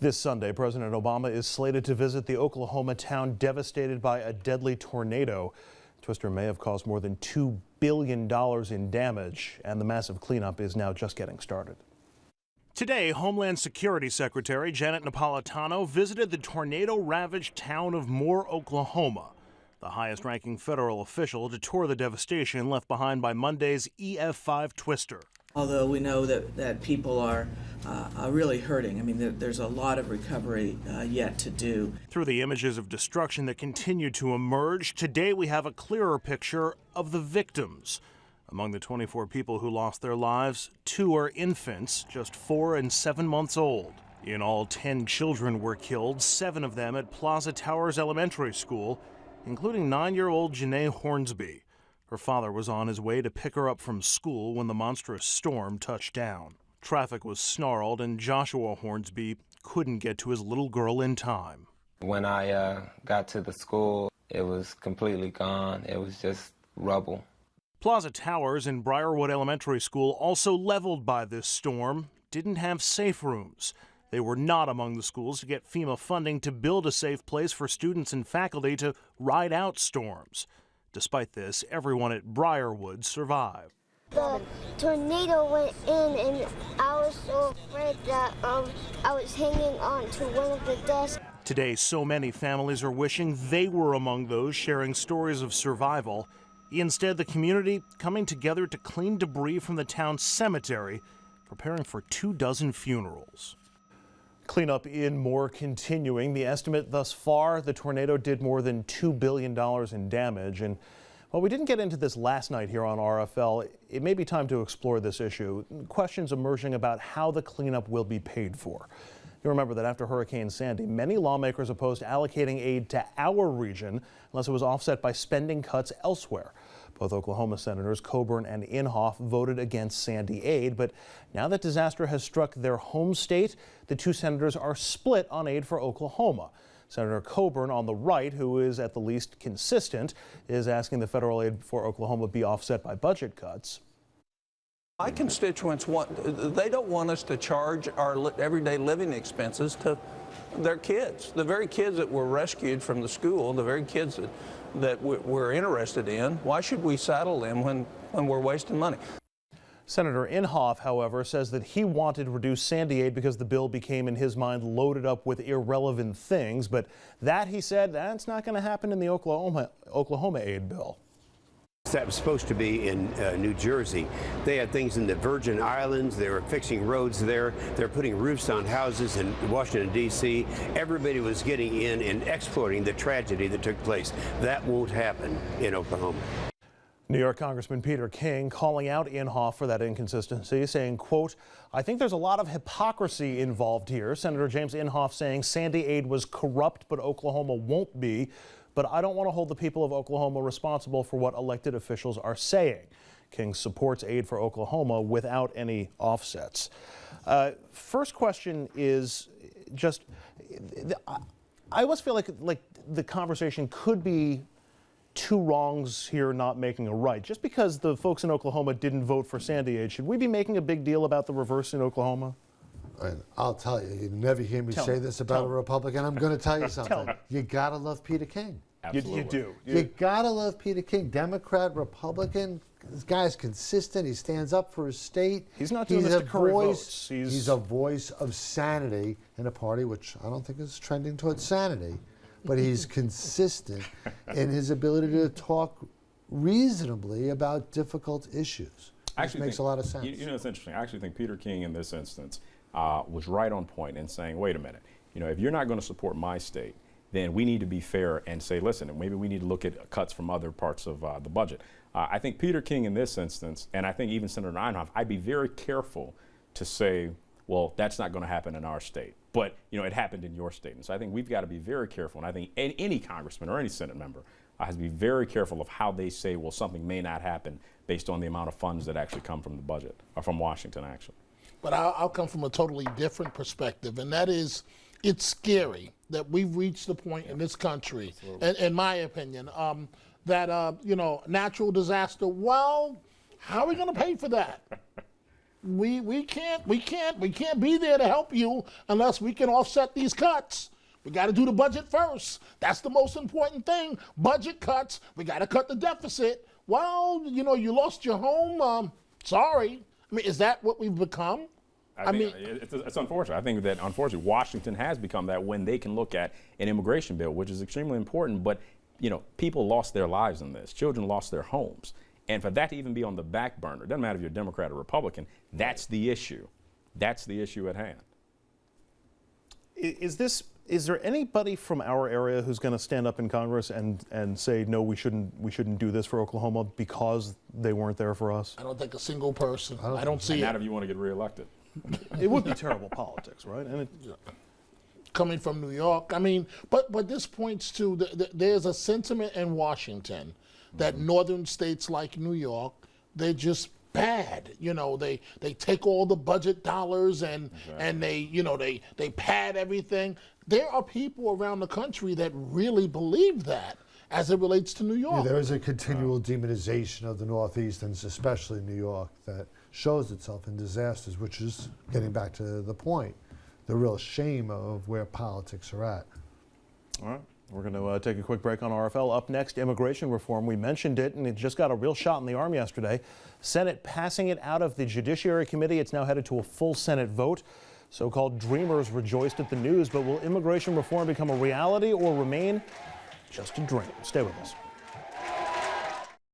This Sunday, President Obama is slated to visit the Oklahoma town devastated by a deadly tornado. Twister may have caused more than $2 billion in damage, and the massive cleanup is now just getting started. Today, Homeland Security Secretary Janet Napolitano visited the tornado-ravaged town of Moore, Oklahoma, the highest-ranking federal official to tour the devastation left behind by Monday's EF5 twister. Although we know that people are really hurting. I mean, there's a lot of recovery yet to do. Through the images of destruction that continue to emerge, today we have a clearer picture of the victims. Among the 24 people who lost their lives, 2 are infants, just 4 and 7 months old. In all, 10 children were killed, 7 of them at Plaza Towers Elementary School, including 9-year-old Janae Hornsby. Her father was on his way to pick her up from school when the monstrous storm touched down. Traffic was snarled and Joshua Hornsby couldn't get to his little girl in time. When I got to the school, it was completely gone. It was just rubble. Plaza Towers and Briarwood Elementary School, also leveled by this storm, didn't have safe rooms. They were not among the schools to get FEMA funding to build a safe place for students and faculty to ride out storms. Despite this, everyone at Briarwood survived. The tornado went in and I was so afraid that I was hanging on to one of the desks. Today, so many families are wishing they were among those sharing stories of survival. Instead, the community coming together to clean debris from the town's cemetery, preparing for 24 funerals. Cleanup in Moore continuing. The estimate thus far, the tornado did more than $2 billion in damage. And while we didn't get into this last night here on RFL, it may be time to explore this issue. Questions emerging about how the cleanup will be paid for. You remember that after Hurricane Sandy, many lawmakers opposed allocating aid to our region unless it was offset by spending cuts elsewhere. Both Oklahoma Senators Coburn and Inhofe voted against Sandy aid, but now that disaster has struck their home state, the two senators are split on aid for Oklahoma. Senator Coburn, on the right, who is at the least consistent, is asking the federal aid for Oklahoma be offset by budget cuts. My constituents they don't want us to charge our everyday living expenses to their kids, the very kids that were rescued from the school, the very kids that we're interested in. Why should we saddle them when we're wasting money? Senator Inhofe, however, says that he wanted to reduce Sandy aid because the bill became, in his mind, loaded up with irrelevant things. But that, he said, that's not going to happen in the Oklahoma aid bill. That was supposed to be in New Jersey. They had things in the Virgin Islands. They were fixing roads there. They're putting roofs on houses in Washington, D.C. Everybody was getting in and exploiting the tragedy that took place. That won't happen in Oklahoma. New York Congressman Peter King calling out Inhofe for that inconsistency, saying, quote, "I think there's a lot of hypocrisy involved here." Senator James Inhofe saying Sandy aid was corrupt, but Oklahoma won't be. But I don't want to hold the people of Oklahoma responsible for what elected officials are saying. King supports aid for Oklahoma without any offsets. First question is just, I always feel like the conversation could be two wrongs here not making a right. Just because the folks in Oklahoma didn't vote for Sandy aid, should we be making a big deal about the reverse in Oklahoma? And I'll tell you, you never hear me say this about a Republican. I'm going to tell you something. You got to love Peter King. Absolutely. You do. You got to love Peter King. Democrat, Republican, this guy's consistent. He stands up for his state. He's not doing this to curry votes. He's a voice of sanity in a party which I don't think is trending towards sanity. But he's consistent in his ability to talk reasonably about difficult issues. Which makes a lot of sense. You know, it's interesting. I actually think Peter King in this instance was right on point in saying, wait a minute, if you're not going to support my state, then we need to be fair and say, listen, maybe we need to look at cuts from other parts of the budget. I think Peter King in this instance, and I think even Senator Inhofe, I'd be very careful to say, well, that's not going to happen in our state. But, it happened in your state. And so I think we've got to be very careful. And I think any congressman or any Senate member has to be very careful of how they say, well, something may not happen based on the amount of funds that actually come from the budget, or from Washington, actually. But I'll come from a totally different perspective, and that is, it's scary that we've reached the point in this country, and in my opinion, that, natural disaster, well, how are we going to pay for that? we can't be there to help you unless we can offset these cuts. We got to do the budget first. That's the most important thing. Budget cuts. We got to cut the deficit. Well, you know, you lost your home. Sorry. I mean, is that what we've become? I mean, it's unfortunate. I think that, unfortunately, Washington has become that when they can look at an immigration bill, which is extremely important, but, you know, people lost their lives in this. Children lost their homes. And for that to even be on the back burner, it doesn't matter if you're a Democrat or Republican, that's the issue. That's the issue at hand. Is there anybody from our area who's going to stand up in Congress and say, no, we shouldn't do this for Oklahoma because they weren't there for us? I don't think a single person. I don't see it. Not if you want to get reelected. It would be terrible politics, right? And coming from New York, I mean, but this points to there's a sentiment in Washington that northern states like New York, they're just bad. You know, they take all the budget dollars and they pad everything. There are people around the country that really believe that as it relates to New York. Yeah, there is a continual demonization of the Northeast, and especially New York, that shows itself in disasters, which is getting back to the point, the real shame of where politics are at. all right. We're going to take a quick break on RFL. Up next, immigration reform. We mentioned it, and it just got a real shot in the arm yesterday. Senate passing it out of the Judiciary Committee. It's now headed to a full Senate vote. So-called dreamers rejoiced at the news, but will immigration reform become a reality or remain just a dream? Stay with us.